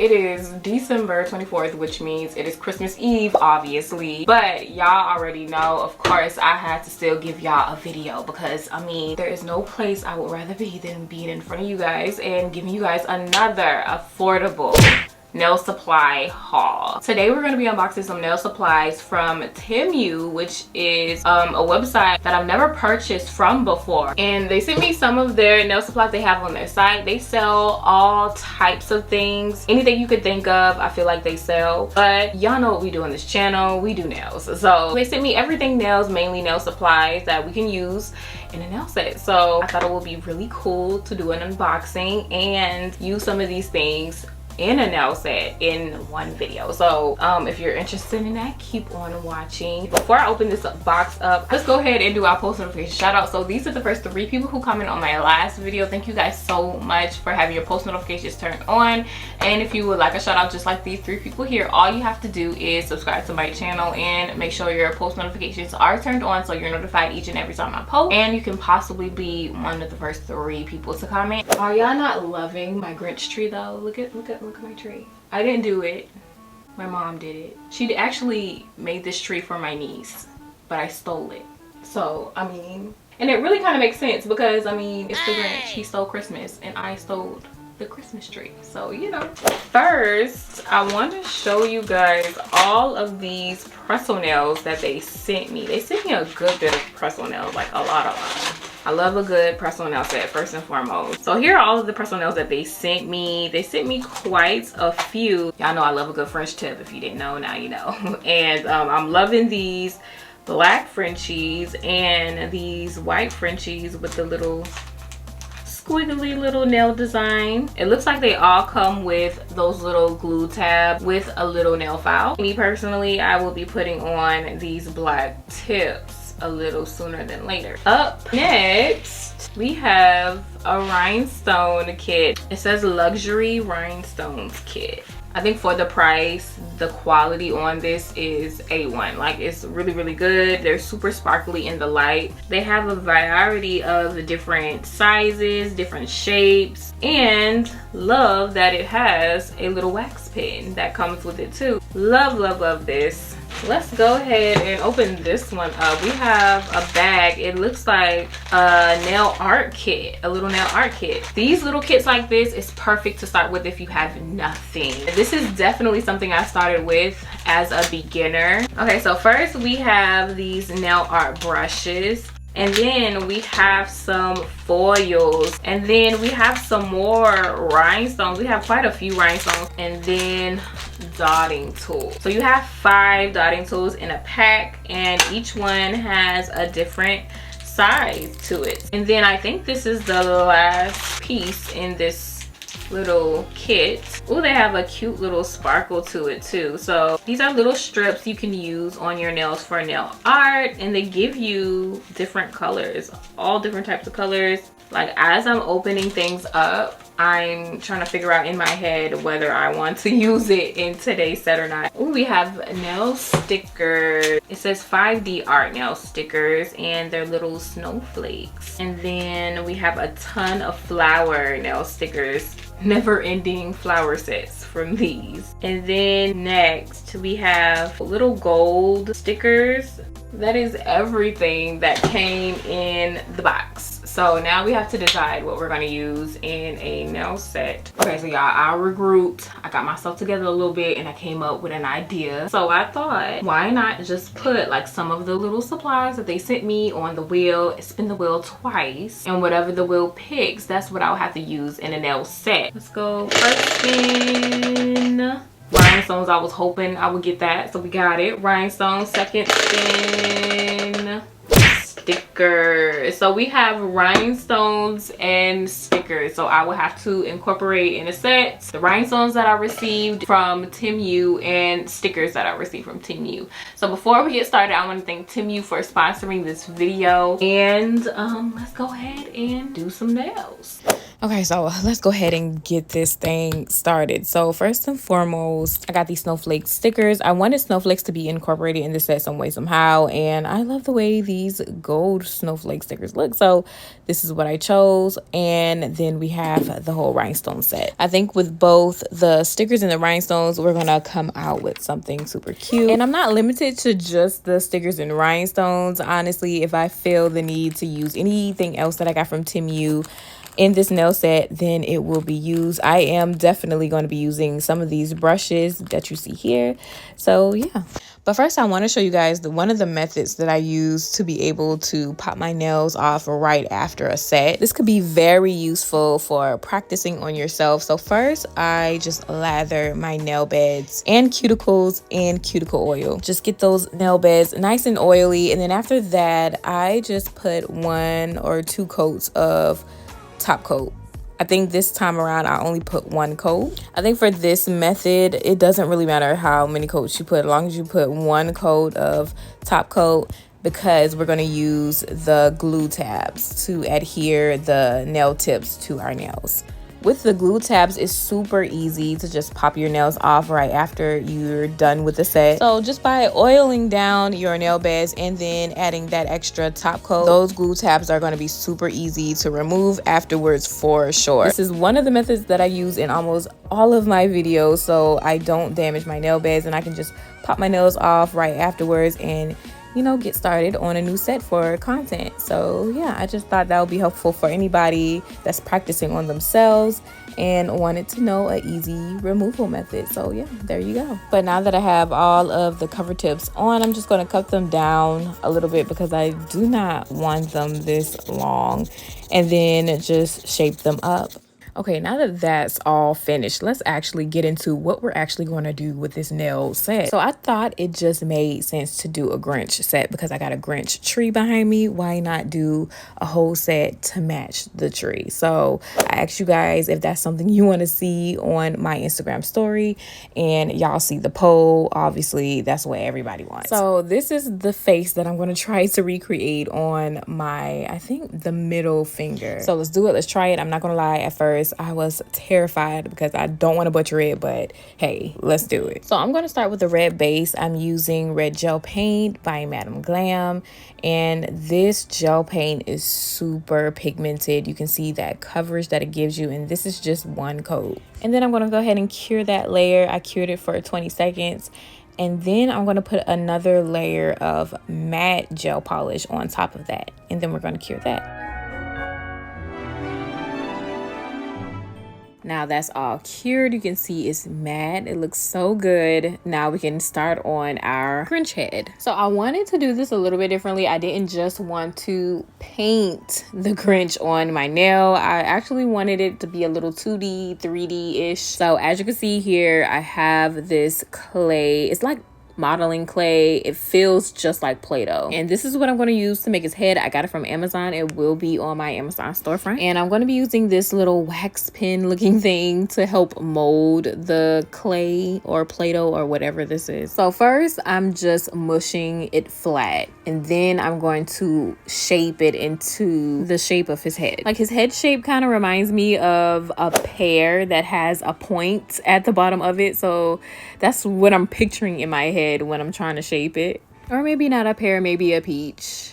it is December 24th, which means it is Christmas Eve, obviously. But y'all already know, of course, I had to still give y'all a video because, I mean, there is no place I would rather be than being in front of you guys and giving you guys another affordable nail supply haul. Today we're going to be unboxing some nail supplies from Temu, which is a website that I've never purchased from before, and they sent me some of their nail supplies they have on their site. They sell all types of things, anything you could think of. I feel like they sell, but y'all know what we do on this channel. We do nails, so they sent me everything nails, mainly nail supplies that we can use in a nail set. So I thought it would be really cool to do an unboxing and use some of these things in a nail set in one video. So if you're interested in that, keep on watching. Before I open this box up, let's go ahead and do our post notification shout out. So these are the first 3 people who commented on my last video. Thank you guys so much for having your post notifications turned on. And if you would like a shout out just like these 3 people here, all you have to do is subscribe to my channel and make sure your post notifications are turned on so you're notified each and every time I post, and you can possibly be one of the first 3 people to comment. Are y'all not loving my Grinch tree though? Look at my tree. I didn't do it. My mom did it. She actually made this tree for my niece, but I stole it. So, I mean, and it really kind of makes sense because, I mean, it's the Grinch. He stole Christmas and I stole the Christmas tree. So, you know. First, I want to show you guys all of these press-on nails that they sent me. They sent me a good bit of press-on nails, like a lot. I love a good press-on nail set, first and foremost. So here are all of the press-on nails that they sent me. They sent me quite a few. Y'all know I love a good French tip. If you didn't know, now you know. And I'm loving these black Frenchies and these white Frenchies with the little squiggly little nail design. It looks like they all come with those little glue tabs with a little nail file. Me personally, I will be putting on these black tips a little sooner than later. Up next, we have a rhinestone kit. It says luxury rhinestones kit. I think for the price, the quality on this is A1. Like, it's really good. They're super sparkly in the light. They have a variety of different sizes, different shapes, and love that it has a little wax pen that comes with it too. Love this. Let's go ahead and open this one up. We have a bag. It looks like a nail art kit, a little nail art kit. These little kits like this is perfect to start with if you have nothing. This is definitely something I started with as a beginner. Okay, so first we have these nail art brushes. And then we have some foils, and then we have some more rhinestones. We have quite a few rhinestones, and then dotting tools. So you have 5 dotting tools in a pack, and each one has a different size to it. And then I think this is the last piece in this little kit. Oh, they have a cute little sparkle to it too. So these are little strips you can use on your nails for nail art, and they give you different colors, all different types of colors. Like, as I'm opening things up, I'm trying to figure out in my head whether I want to use it in today's set or not. Ooh, we have nail stickers. It says 5D art nail stickers, and they're little snowflakes. And then we have a ton of flower nail stickers. Never-ending flower sets from these. And then next we have little gold stickers. That is everything that came in the box. So now we have to decide what we're going to use in a nail set. Okay, so y'all, I regrouped. I got myself together a little bit and I came up with an idea. So I thought, why not just put like some of the little supplies that they sent me on the wheel, spin the wheel twice, and whatever the wheel picks, that's what I'll have to use in a nail set. Let's go first spin. Rhinestones, I was hoping I would get that, so we got it. Rhinestones, second spin. Stickers. So we have rhinestones and stickers, so I will have to incorporate in a set the rhinestones that I received from Temu and stickers that I received from Temu. So before we get started, I want to thank Temu for sponsoring this video, and let's go ahead and do some nails. Okay, so let's go ahead and get this thing started. So first and foremost, I got these snowflake stickers. I wanted snowflakes to be incorporated in the set some way, somehow. And I love the way these gold snowflake stickers look. So this is what I chose. And then we have the whole rhinestone set. I think with both the stickers and the rhinestones, we're going to come out with something super cute. And I'm not limited to just the stickers and rhinestones. Honestly, if I feel the need to use anything else that I got from Temu in this nail set, then it will be used. I am definitely going to be using some of these brushes that you see here. So yeah, but first I want to show you guys one of the methods that I use to be able to pop my nails off right after a set. This could be very useful for practicing on yourself. So first, I just lather my nail beds and cuticles in cuticle oil. Just get those nail beds nice and oily, and then after that I just put 1 or 2 coats of top coat. I think this time around I only put 1 coat. I think for this method it doesn't really matter how many coats you put, as long as you put 1 coat of top coat, because we're going to use the glue tabs to adhere the nail tips to our nails. With the glue tabs, it's super easy to just pop your nails off right after you're done with the set. So just by oiling down your nail beds and then adding that extra top coat, those glue tabs are going to be super easy to remove afterwards for sure. This is one of the methods that I use in almost all of my videos, so I don't damage my nail beds and I can just pop my nails off right afterwards and, you know, get started on a new set for content. So yeah, I just thought that would be helpful for anybody that's practicing on themselves and wanted to know an easy removal method. So yeah, there you go. But now that I have all of the cover tips on, I'm just going to cut them down a little bit because I do not want them this long, and then just shape them up. Okay, now that that's all finished, let's actually get into what we're actually going to do with this nail set. So I thought it just made sense to do a Grinch set because I got a Grinch tree behind me. Why not do a whole set to match the tree? So I asked you guys if that's something you want to see on my Instagram story, and y'all see the poll. Obviously, that's what everybody wants. So this is the face that I'm going to try to recreate on my, I think, the middle finger. So let's do it. Let's try it. I'm not going to lie, at first I was terrified because I don't want to butcher it, but hey, let's do it. So I'm going to start with the red base. I'm using red gel paint by Madam Glam, and this gel paint is super pigmented. You can see that coverage that it gives you, and this is just 1 coat. And then I'm going to go ahead and cure that layer. I cured it for 20 seconds. And then I'm going to put another layer of matte gel polish on top of that, and then we're going to cure that. Now that's all cured. You can see it's matte. It looks so good. Now we can start on our Grinch head. So I wanted to do this a little bit differently. I didn't just want to paint the Grinch on my nail. I actually wanted it to be a little 2D, 3D-ish. So as you can see here, I have this clay. It's like modeling clay. It feels just like Play-Doh, and this is what I'm going to use to make his head. I got it from Amazon. It will be on my Amazon storefront, and I'm going to be using this little wax pen looking thing to help mold the clay or Play-Doh or whatever this is. So first I'm just mushing it flat, and then I'm going to shape it into the shape of his head. Like, his head shape kind of reminds me of a pear that has a point at the bottom of it, so that's what I'm picturing in my head when I'm trying to shape it. Or maybe not a pear, maybe a peach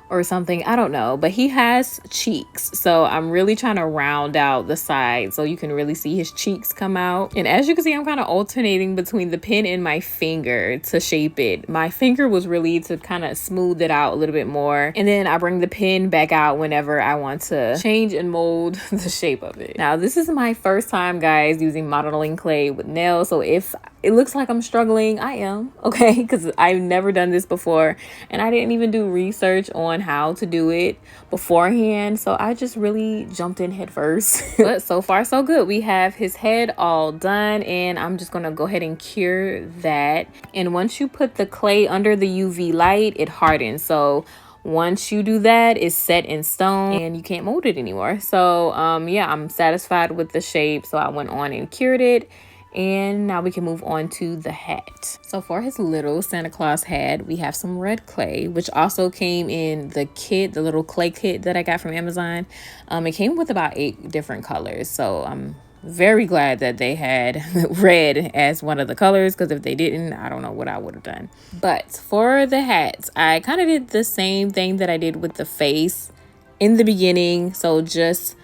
or something, I don't know. But he has cheeks, so I'm really trying to round out the sides so you can really see his cheeks come out. And as you can see, I'm kind of alternating between the pen and my finger to shape it. My finger was really to kind of smooth it out a little bit more, and then I bring the pen back out whenever I want to change and mold the shape of it. Now this is my first time, guys, using modeling clay with nails, so if it looks like I'm struggling, I am, okay, because I've never done this before, and I didn't even do research on how to do it beforehand, so I just really jumped in head first. But so far so good. We have his head all done, and I'm just gonna go ahead and cure that. And once you put the clay under the UV light, it hardens. So once you do that, it's set in stone and you can't mold it anymore. So yeah, I'm satisfied with the shape, so I went on and cured it. And now we can move on to the hat. So for his little Santa Claus hat, we have some red clay, which also came in the kit, the little clay kit that I got from Amazon. It came with about 8 different colors. So I'm very glad that they had red as one of the colors, because if they didn't, I don't know what I would have done. But for the hats, I kind of did the same thing that I did with the face in the beginning. So just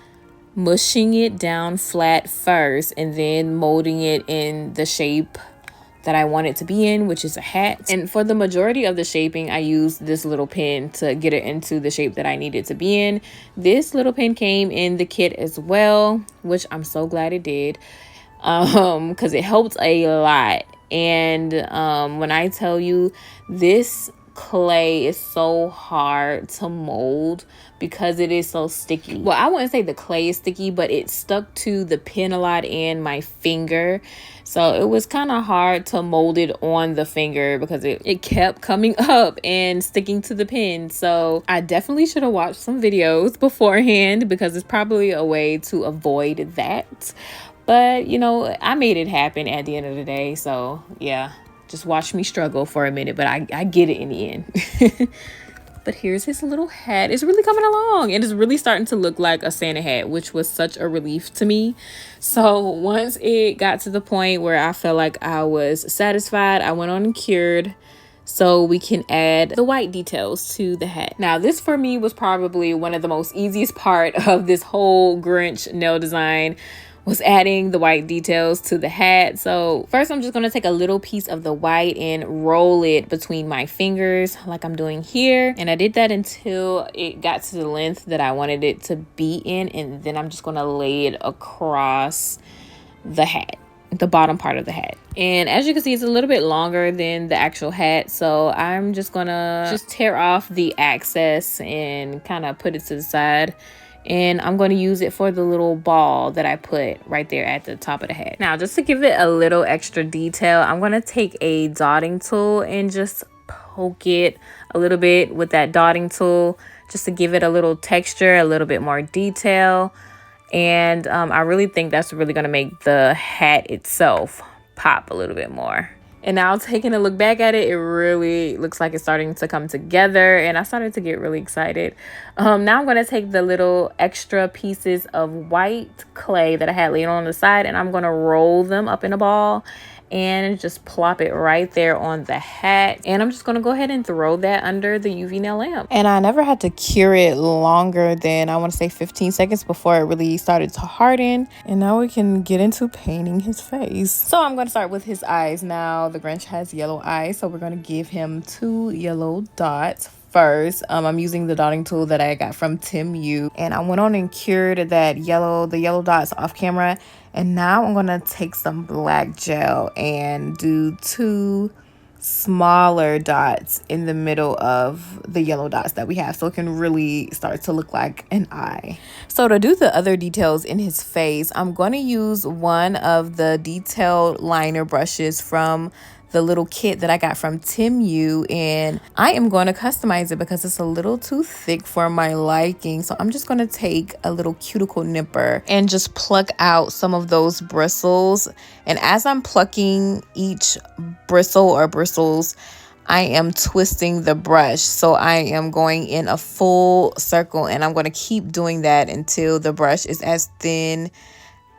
mushing it down flat first and then molding it in the shape that I want it to be in, which is a hat. And for the majority of the shaping, I used this little pen to get it into the shape that I need it to be in. This little pen came in the kit as well, which I'm so glad it did, because it helped a lot. And when I tell you, this clay is so hard to mold because it is so sticky. Well, I wouldn't say the clay is sticky, but it stuck to the pen a lot and my finger. So it was kind of hard to mold it on the finger because it kept coming up and sticking to the pen. So I definitely should have watched some videos beforehand, because it's probably a way to avoid that. But, you know, I made it happen at the end of the day. So, yeah, just watch me struggle for a minute, but I get it in the end. But here's his little hat. It's really coming along. It is really starting to look like a Santa hat, which was such a relief to me. So once it got to the point where I felt like I was satisfied, I went on and cured so we can add the white details to the hat. Now, this for me was probably one of the most easiest part of this whole Grinch nail design, was adding the white details to the hat. So first, I'm just going to take a little piece of the white and roll it between my fingers like I'm doing here. And I did that until it got to the length that I wanted it to be in. And then I'm just going to lay it across the hat, the bottom part of the hat. And as you can see, it's a little bit longer than the actual hat. So I'm just going to tear off the excess and kind of put it to the side. And I'm going to use it for the little ball that I put right there at the top of the hat. Now, just to give it a little extra detail, I'm going to take a dotting tool and just poke it a little bit with that dotting tool, just to give it a little texture, a little bit more detail. And I really think that's really going to make the hat itself pop a little bit more. And now taking a look back at it, it really looks like it's starting to come together. And I started to get really excited. Now I'm going to take the little extra pieces of white clay that I had laying on the side, and I'm going to roll them up in a ball and just plop it right there on the hat. And I'm just going to go ahead and throw that under the UV nail lamp. And I never had to cure it longer than, I want to say, 15 seconds before it really started to harden. And now we can get into painting his face. So I'm going to start with his eyes. Now the Grinch has yellow eyes, so we're going to give him 2 yellow dots. First, I'm using the dotting tool that I got from Temu, and I went on and cured the yellow dots off camera. And now I'm gonna take some black gel and do 2 smaller dots in the middle of the yellow dots that we have, so it can really start to look like an eye. So to do the other details in his face, I'm going to use one of the detailed liner brushes from the little kit that I got from Temu, and I am going to customize it because it's a little too thick for my liking. So I'm just going to take a little cuticle nipper and just pluck out some of those bristles. And as I'm plucking each bristle or bristles, I am twisting the brush. So I am going in a full circle, and I'm going to keep doing that until the brush is as thin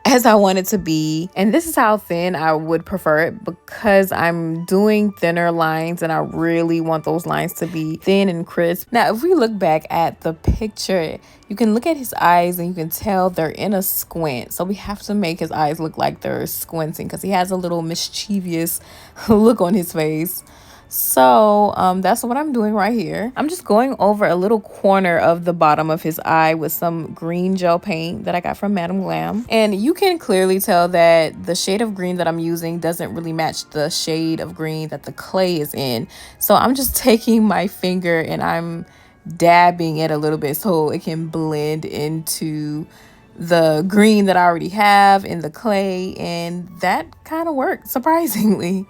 as I want it to be. And this is how thin I would prefer it, because I'm doing thinner lines and I really want those lines to be thin and crisp. Now, if we look back at the picture, you can look at his eyes and you can tell they're in a squint. So we have to make his eyes look like they're squinting, because he has a little mischievous look on his face. So that's what I'm doing right here. I'm just going over a little corner of the bottom of his eye with some green gel paint that I got from Madam Glam. And you can clearly tell that the shade of green that I'm using doesn't really match the shade of green that the clay is in. So I'm just taking my finger and I'm dabbing it a little bit so it can blend into the green that I already have in the clay. And that kind of worked, surprisingly.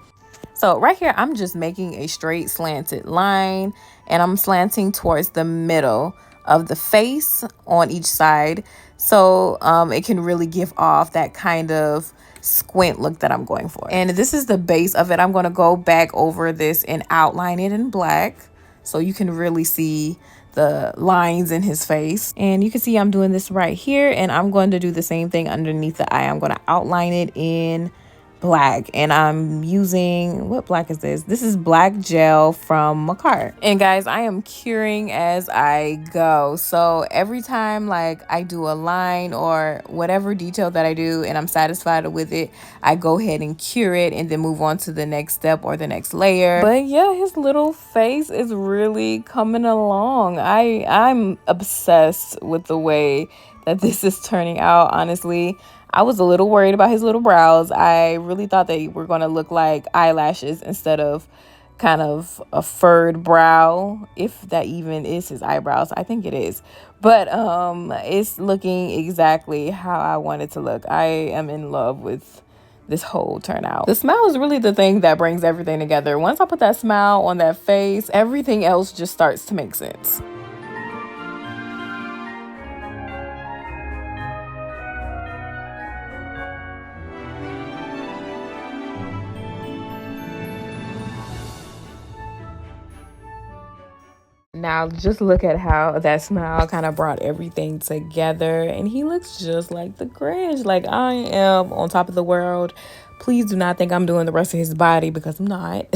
So right here, I'm just making a straight slanted line, and I'm slanting towards the middle of the face on each side. So it can really give off that kind of squint look that I'm going for. And this is the base of it. I'm going to go back over this and outline it in black so you can really see the lines in his face. And you can see I'm doing this right here, and I'm going to do the same thing underneath the eye. I'm going to outline it in black, and I'm using, what black is this? This is black gel from Makart. And guys, I am curing as I go. So every time like I do a line or whatever detail that I do and I'm satisfied with it, I go ahead and cure it and then move on to the next step or the next layer. But yeah, his little face is really coming along. I'm obsessed with the way that this is turning out, honestly. I was a little worried about his little brows. I really thought they were going to look like eyelashes instead of kind of a furred brow, if that even is his eyebrows. I think it is. But it's looking exactly how I want it to look. I am in love with this whole turnout. The smile is really the thing that brings everything together. Once I put that smile on that face, everything else just starts to make sense. Now just look at how that smile kind of brought everything together, and he looks just like the Grinch. Like, I am on top of the world. Please do not think I'm doing the rest of his body, because I'm not.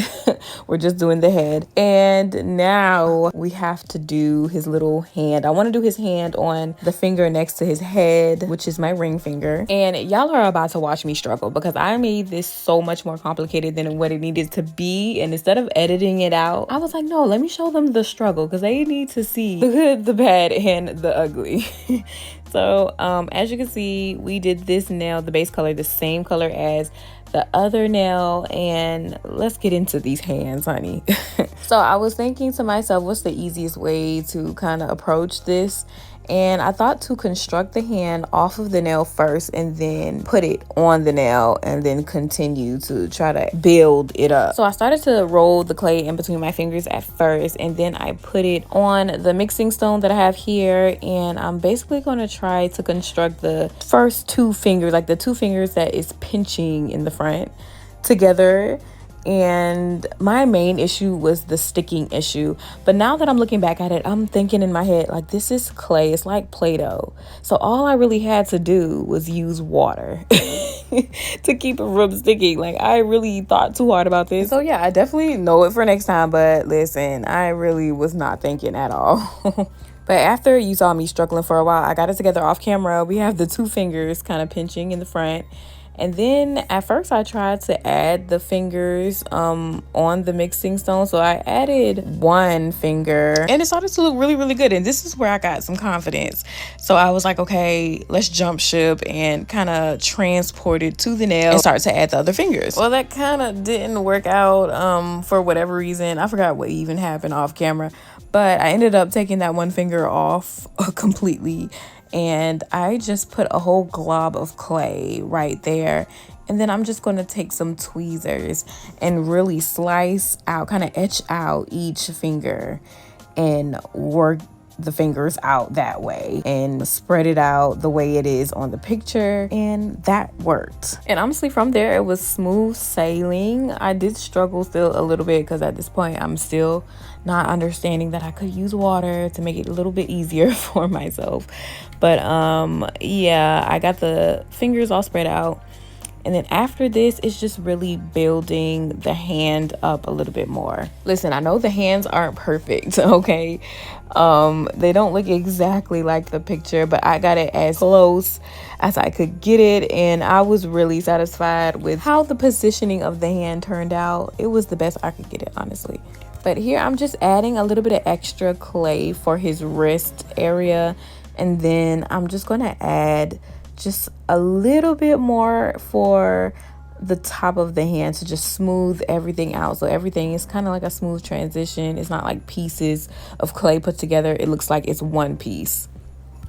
We're just doing the head. And now we have to do his little hand. I want to do his hand on the finger next to his head, which is my ring finger. And y'all are about to watch me struggle, because I made this so much more complicated than what it needed to be. And instead of editing it out, I was like, no, let me show them the struggle, because they need to see the good, the bad, and the ugly. So as you can see, we did this nail, the base color, the same color as the other nail, and let's get into these hands, honey. So I was thinking to myself, what's the easiest way to kind of approach this? And I thought to construct the hand off of the nail first and then put it on the nail and then continue to try to build it up. So I started to roll the clay in between my fingers at first, and then I put it on the mixing stone that I have here, and I'm basically going to try to construct the first two fingers, like the two fingers that is pinching in the front together. And my main issue was the sticking issue. But now that I'm looking back at it, I'm thinking in my head, like, this is clay. It's like Play-Doh. So all I really had to do was use water to keep it from sticking. Like, I really thought too hard about this. So yeah, I definitely know it for next time. But listen, I really was not thinking at all. But after you saw me struggling for a while, I got it together off camera. We have the two fingers kind of pinching in the front. And then at first I tried to add the fingers on the mixing stone. So I added one finger and it started to look really, really good. And this is where I got some confidence. So I was like, okay, let's jump ship and kind of transport it to the nail and start to add the other fingers. Well, that kind of didn't work out for whatever reason. I forgot what even happened off camera. But I ended up taking that one finger off completely. And I just put a whole glob of clay right there. And then I'm just going to take some tweezers and really slice out, kind of etch out each finger and work the fingers out that way and spread it out the way it is on the picture, and that worked. And honestly, from there it was smooth sailing. I did struggle still a little bit because at this point I'm still not understanding that I could use water to make it a little bit easier for myself. But yeah, I got the fingers all spread out. And then after this, it's just really building the hand up a little bit more. Listen, I know the hands aren't perfect, okay? They don't look exactly like the picture, but I got it as close as I could get it. And I was really satisfied with how the positioning of the hand turned out. It was the best I could get it, honestly. But here I'm just adding a little bit of extra clay for his wrist area. And then I'm just going to add just a little bit more for the top of the hand to just smooth everything out. So everything is kind of like a smooth transition. It's not like pieces of clay put together. It looks like it's one piece.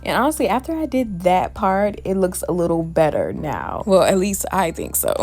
And honestly, after I did that part, it looks a little better now. Well, at least I think so.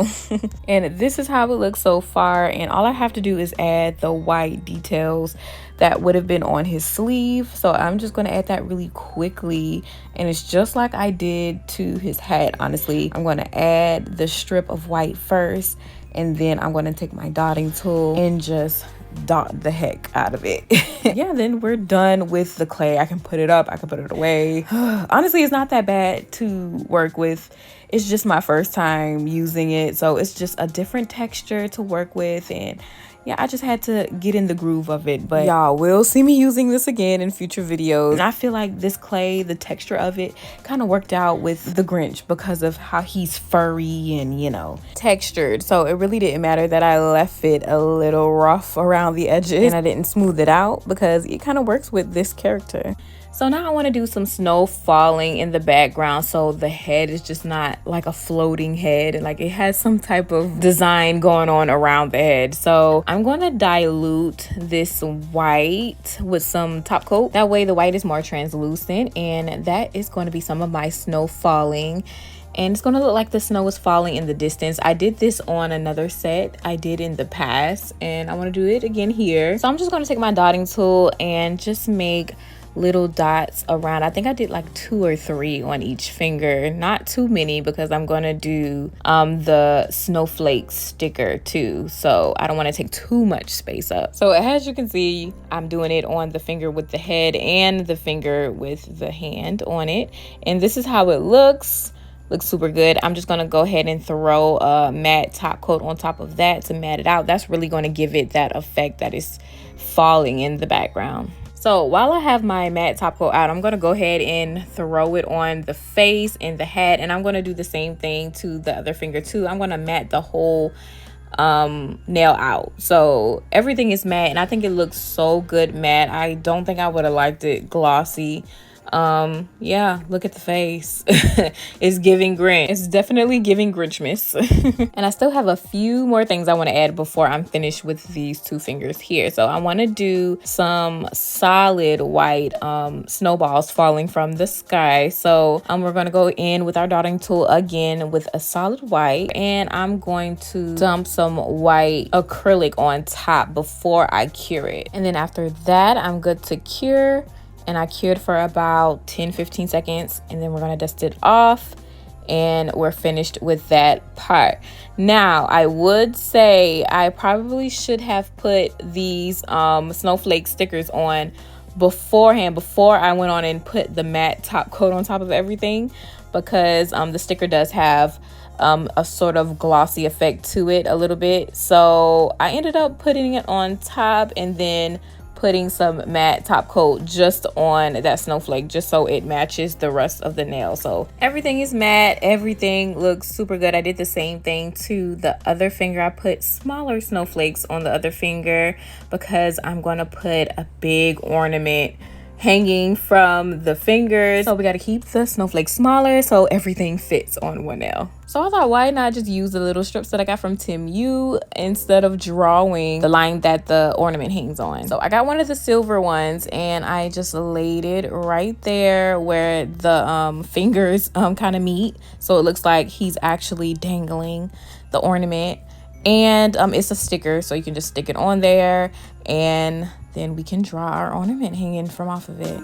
And this is how it looks so far. And all I have to do is add the white details that would have been on his sleeve. So I'm just going to add that really quickly. And it's just like I did to his hat, honestly. I'm going to add the strip of white first, and then I'm going to take my dotting tool and just dot the heck out of it. Yeah, then we're done with the clay. I can put it up, I can put it away. Honestly, it's not that bad to work with. It's just my first time using it, so it's just a different texture to work with. And yeah, I just had to get in the groove of it. But y'all will see me using this again in future videos. And I feel like this clay, the texture of it kind of worked out with the Grinch because of how he's furry and, you know, textured. So it really didn't matter that I left it a little rough around the edges and I didn't smooth it out, because it kind of works with this character. So now I want to do some snow falling in the background, so the head is just not like a floating head, and like it has some type of design going on around the head. So I'm going to dilute this white with some top coat. That way the white is more translucent, and that is going to be some of my snow falling. And it's going to look like the snow is falling in the distance. I did this on another set I did in the past, and I want to do it again here. So I'm just going to take my dotting tool and just make little dots around. I think I did like 2 or 3 on each finger, not too many, because I'm going to do the snowflake sticker too, so I don't want to take too much space up. So as you can see, I'm doing it on the finger with the head and the finger with the hand on it, and this is how it looks super good. I'm just going to go ahead and throw a matte top coat on top of that to matte it out. That's really going to give it that effect that is falling in the background. So while I have my matte top coat out, I'm going to go ahead and throw it on the face and the hat, and I'm going to do the same thing to the other finger too. I'm going to matte the whole nail out, so everything is matte, and I think it looks so good matte. I don't think I would have liked it glossy. Yeah, look at the face. It's giving Grinch. It's definitely giving Grinchmas. And I still have a few more things I want to add before I'm finished with these 2 fingers here. So I want to do some solid white snowballs falling from the sky. So we're going to go in with our dotting tool again with a solid white, and I'm going to dump some white acrylic on top before I cure it. And then after that, I'm good to cure. And I cured for about 10-15 seconds, and then we're gonna dust it off, and we're finished with that part. Now I would say I probably should have put these snowflake stickers on beforehand, before I went on and put the matte top coat on top of everything, because the sticker does have a sort of glossy effect to it a little bit. So I ended up putting it on top and then putting some matte top coat just on that snowflake, just so it matches the rest of the nail. So everything is matte, everything looks super good. I did the same thing to the other finger. I put smaller snowflakes on the other finger because I'm going to put a big ornament hanging from the fingers, so we got to keep the snowflakes smaller so everything fits on one nail. So I thought, why not just use the little strips that I got from Temu instead of drawing the line that the ornament hangs on. So I got one of the silver ones, and I just laid it right there where the fingers kind of meet, so it looks like he's actually dangling the ornament. And it's a sticker, so you can just stick it on there, and then we can draw our ornament hanging from off of it.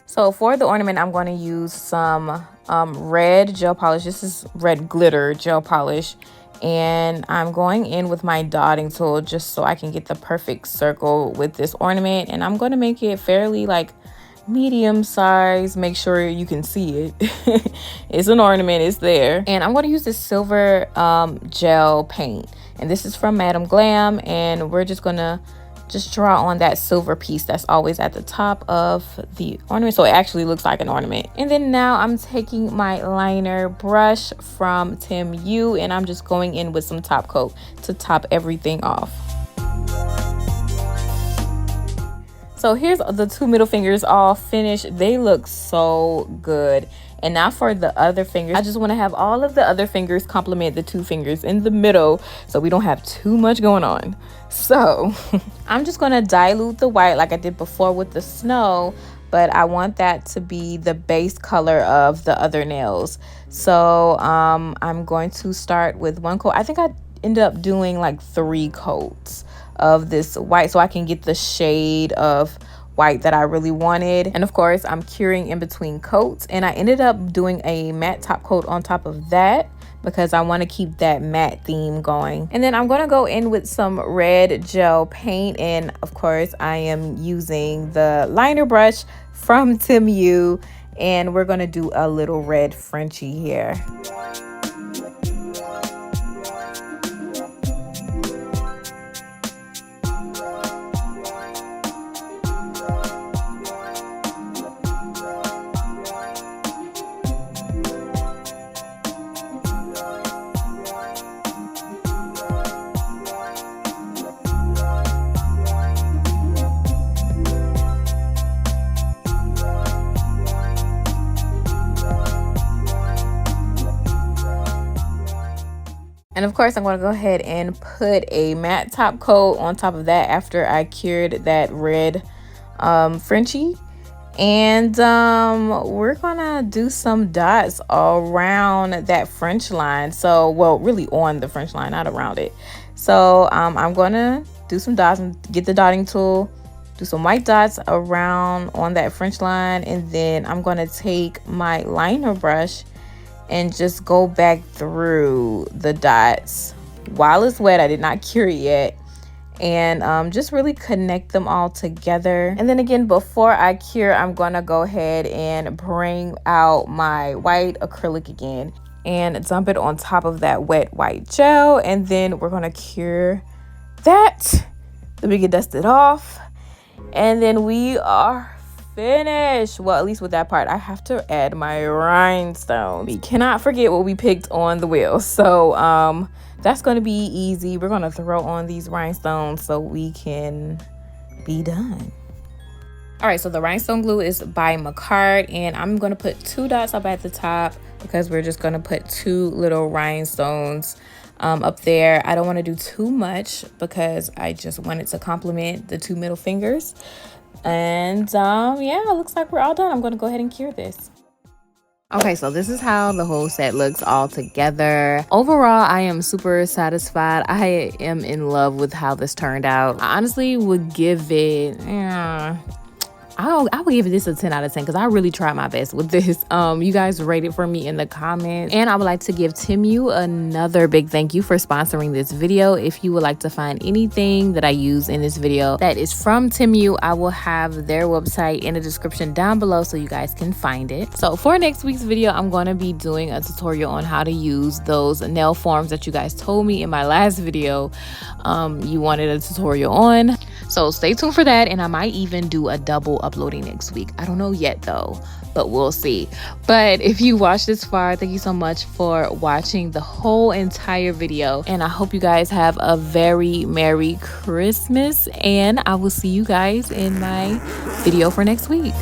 So for the ornament, I'm going to use some red gel polish. This is red glitter gel polish, and I'm going in with my dotting tool just so I can get the perfect circle with this ornament. And I'm going to make it fairly like medium size. Make sure you can see it. It's an ornament, it's there. And I'm going to use this silver gel paint, and this is from Madam Glam, and we're just going to draw on that silver piece that's always at the top of the ornament, so it actually looks like an ornament. And then now I'm taking my liner brush from Temu, and I'm just going in with some top coat to top everything off. So here's the two middle fingers all finished. They look so good. And now for the other fingers, I just want to have all of the other fingers complement the two fingers in the middle so we don't have too much going on. So I'm just going to dilute the white like I did before with the snow, but I want that to be the base color of the other nails. So I'm going to start with one coat. I think I ended up doing like 3 coats of this white so I can get the shade of white that I really wanted. And of course I'm curing in between coats, and I ended up doing a matte top coat on top of that because I want to keep that matte theme going. And then I'm going to go in with some red gel paint, and of course I am using the liner brush from Temu, and we're going to do a little red Frenchie here. And of course, I'm going to go ahead and put a matte top coat on top of that after I cured that red Frenchie. And we're going to do some dots around that French line. So, well, really on the French line, not around it. So I'm going to do some dots and get the dotting tool, do some white dots around on that French line. And then I'm going to take my liner brush and just go back through the dots while it's wet. I did not cure it yet. And just really connect them all together. And then again, before I cure, I'm gonna go ahead and bring out my white acrylic again and dump it on top of that wet white gel. And then we're gonna cure that. Then we get dusted off. And then we are finished. Well, at least with that part. I have to add my rhinestone. We cannot forget what we picked on the wheel. So that's going to be easy. We're going to throw on these rhinestones so we can be done. All right, so the rhinestone glue is by Macard, and I'm going to put 2 dots up at the top because we're just going to put 2 little rhinestones up there. I don't want to do too much because I just want it to complement the 2 middle fingers. And yeah, it looks like we're all done. I'm going to go ahead and cure this. Okay, so this is how the whole set looks all together. Overall, I am super satisfied. I am in love with how this turned out. I honestly would give it I would give this a 10 out of 10 because I really tried my best with this. You guys rate it for me in the comments. And I would like to give Temu another big thank you for sponsoring this video. If you would like to find anything that I use in this video that is from Temu, I will have their website in the description down below so you guys can find it. So for next week's video, I'm going to be doing a tutorial on how to use those nail forms that you guys told me in my last video you wanted a tutorial on. So stay tuned for that, and I might even do a double uploading next week. I don't know yet though, but we'll see. But if you watched this far, thank you so much for watching the whole entire video, and I hope you guys have a very Merry Christmas, and I will see you guys in my video for next week.